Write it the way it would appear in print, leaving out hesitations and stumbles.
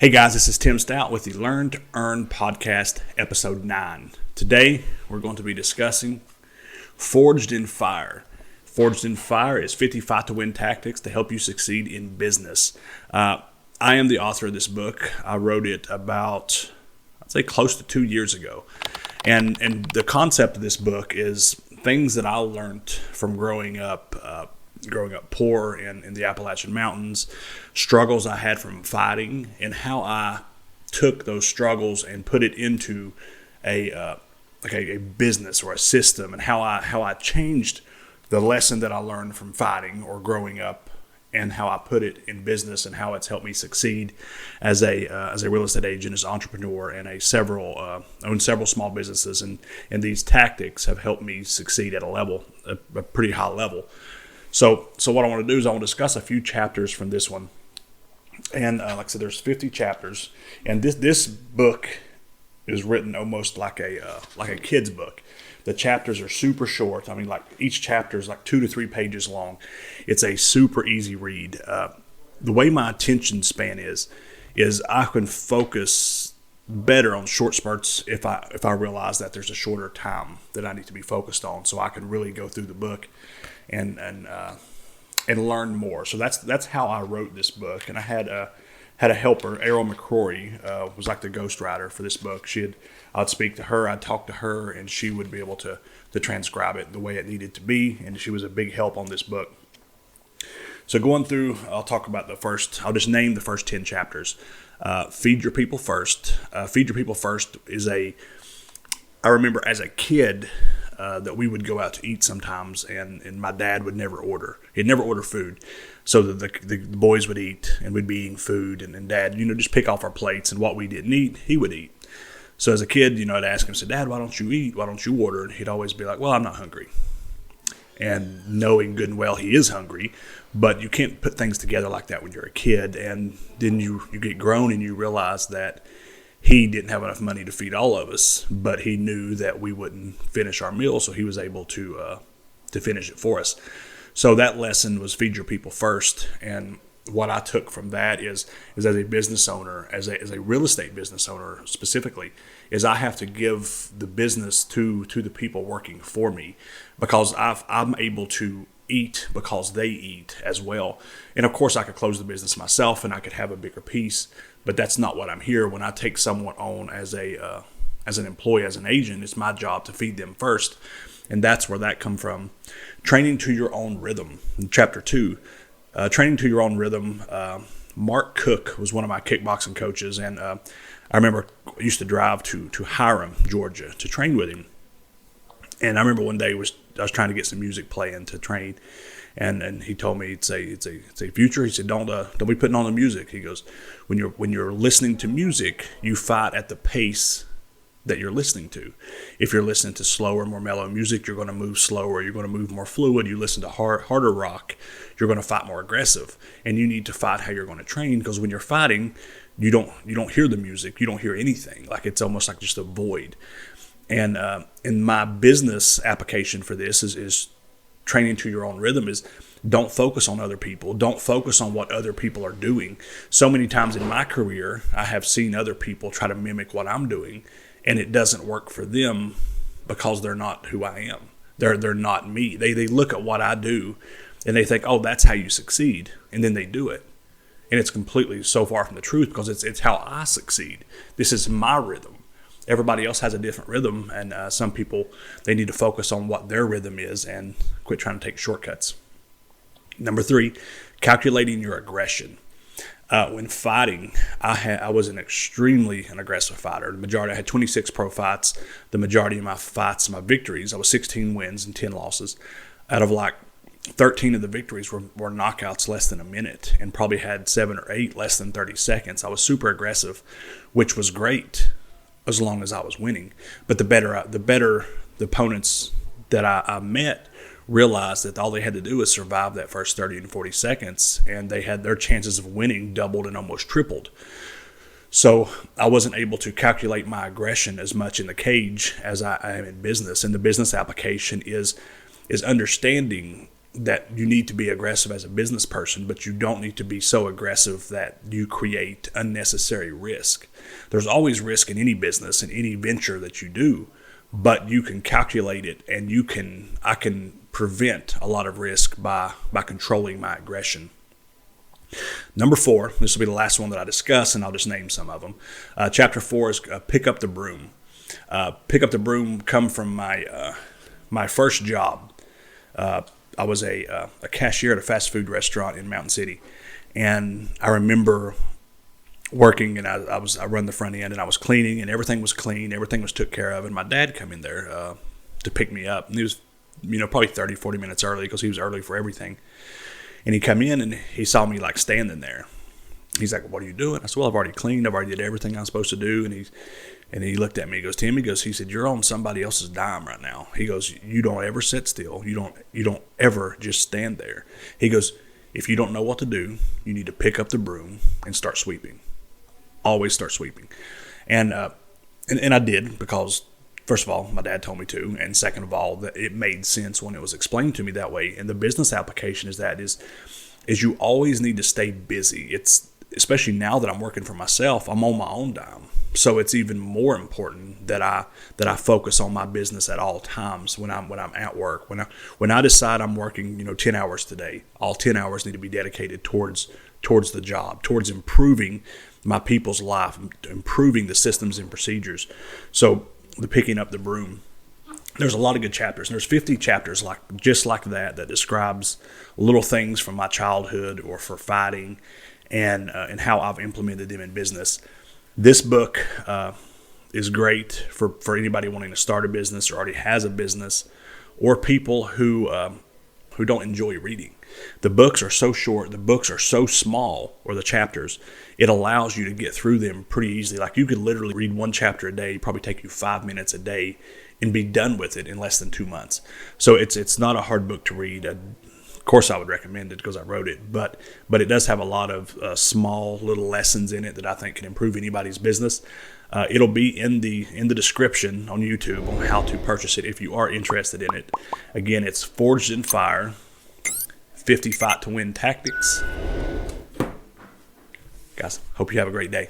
Hey guys, this is Tim Stout with the Learn to Earn podcast, episode 9. Today, we're going to be discussing Forged in Fire. Forged in Fire is 50 Fight to Win tactics to help you succeed in business. I am the author of this book. I wrote it about, I'd say, close to 2 years ago. And the concept of this book is things that I learned from growing up poor in the Appalachian Mountains, struggles I had from fighting, and how I took those struggles and put it into a business or a system, and how I changed the lesson that I learned from fighting or growing up, and how I put it in business, and how it's helped me succeed as a real estate agent, as an entrepreneur, and own several small businesses, and these tactics have helped me succeed at a pretty high level. So what I want to do is I want to discuss a few chapters from this one. And like I said, there's 50 chapters. And this book is written almost like a kid's book. The chapters are super short. I mean, like each chapter is like 2 to 3 pages long. It's a super easy read. The way my attention span is I can focus better on short spurts if I realize that there's a shorter time that I need to be focused on, so I can really go through the book and learn more. So that's how I wrote this book. And I had a helper, Errol McCrory, was like the ghostwriter for this book. I'd speak to her, I'd talk to her, and she would be able to transcribe it the way it needed to be. And she was a big help on this book. So going through, I'll just name the first 10 chapters. Feed Your People First. Feed Your People First I remember as a kid that we would go out to eat sometimes, and my dad would never order. He'd never order food. So the boys would eat, and we'd be eating food, and Dad, just pick off our plates, and what we didn't eat, he would eat. So as a kid, I'd ask him, say, Dad, why don't you eat? Why don't you order? And he'd always be like, well, I'm not hungry. And knowing good and well he is hungry, but you can't put things together like that when you're a kid. And then you get grown and you realize that he didn't have enough money to feed all of us, but he knew that we wouldn't finish our meal, so he was able to finish it for us. So that lesson was feed your people first. And what I took from that is as a business owner, as a real estate business owner specifically, is I have to give the business to the people working for me, because I'm able to eat because they eat as well. And of course I could close the business myself and I could have a bigger piece, but that's not what I'm here. When I take someone on as an employee, as an agent, it's my job to feed them first. And that's where that come from. Training to your own rhythm. In chapter 2, training to your own rhythm. Mark Cook was one of my kickboxing coaches, and I remember I used to drive to Hiram, Georgia, to train with him. And I remember one day I was trying to get some music playing to train, and he told me it's a future. He said, don't be putting on the music. He goes, when you're listening to music, you fight at the pace that you're listening to. If you're listening to slower, more mellow music, you're going to move slower. You're going to move more fluid. You listen to harder rock, you're going to fight more aggressive. And you need to fight how you're going to train, because when you're fighting, you don't hear the music. You don't hear anything. Like it's almost like just a void. And in my business application for this is training to your own rhythm is don't focus on other people. Don't focus on what other people are doing. So many times in my career, I have seen other people try to mimic what I'm doing, and it doesn't work for them because they're not who I am. They're not me. They look at what I do and they think, oh, that's how you succeed. And then they do it. And it's completely so far from the truth, because it's how I succeed. This is my rhythm. Everybody else has a different rhythm, and some people, they need to focus on what their rhythm is and quit trying to take shortcuts. Number 3, calculating your aggression. When fighting, I was an aggressive fighter. I had 26 pro fights. The majority of my fights, my victories, I was 16 wins and 10 losses. Out of like 13 of the victories were knockouts less than a minute, and probably had 7 or 8 less than 30 seconds. I was super aggressive, which was great as long as I was winning. But the better the opponents that I met realized that all they had to do was survive that first 30 and 40 seconds, and they had their chances of winning doubled and almost tripled. So I wasn't able to calculate my aggression as much in the cage as I am in business. And the business application is understanding that you need to be aggressive as a business person, but you don't need to be so aggressive that you create unnecessary risk. There's always risk in any business, in any venture that you do, but you can calculate it, and I can prevent a lot of risk by controlling my aggression. Number 4, this will be the last one that I discuss, and I'll just name some of them. Chapter 4 is pick up the broom. Pick up the broom come from my first job. I was a cashier at a fast food restaurant in Mountain City, and I remember working, and I run the front end, and I was cleaning, and everything was clean, everything was took care of, and my dad come in there to pick me up, and he was probably 30-40 minutes early because he was early for everything. And he come in and he saw me like standing there. He's like, "What are you doing?" I said, "Well, I've already cleaned. I've already did everything I'm supposed to do." And he looked at me. He goes, "Tim," he said, "You're on somebody else's dime right now." He goes, "You don't ever sit still. You don't ever just stand there." He goes, "If you don't know what to do, you need to pick up the broom and start sweeping. Always start sweeping." And I did, because first of all, my dad told me to, and second of all, that it made sense when it was explained to me that way. And the business application is you always need to stay busy. It's especially now that I'm working for myself, I'm on my own dime. So it's even more important that I focus on my business at all times when I'm at work. When I decide I'm working 10 hours today, all 10 hours need to be dedicated towards the job, towards improving my people's life, improving the systems and procedures. So the picking up the broom. There's a lot of good chapters. And there's 50 chapters just like that describes little things from my childhood or for fighting, and how I've implemented them in business. This book is great for anybody wanting to start a business or already has a business, or people who don't enjoy reading. The books are so short, the books are so small, or the chapters, it allows you to get through them pretty easily. Like you could literally read one chapter a day, probably take you 5 minutes a day, and be done with it in less than 2 months. So it's not a hard book to read. Of course, I would recommend it because I wrote it, but it does have a lot of small little lessons in it that I think can improve anybody's business. It'll be in the description on YouTube on how to purchase it if you are interested in it. Again, it's Forged in Fire, 50 Fight to Win Tactics. Guys, hope you have a great day.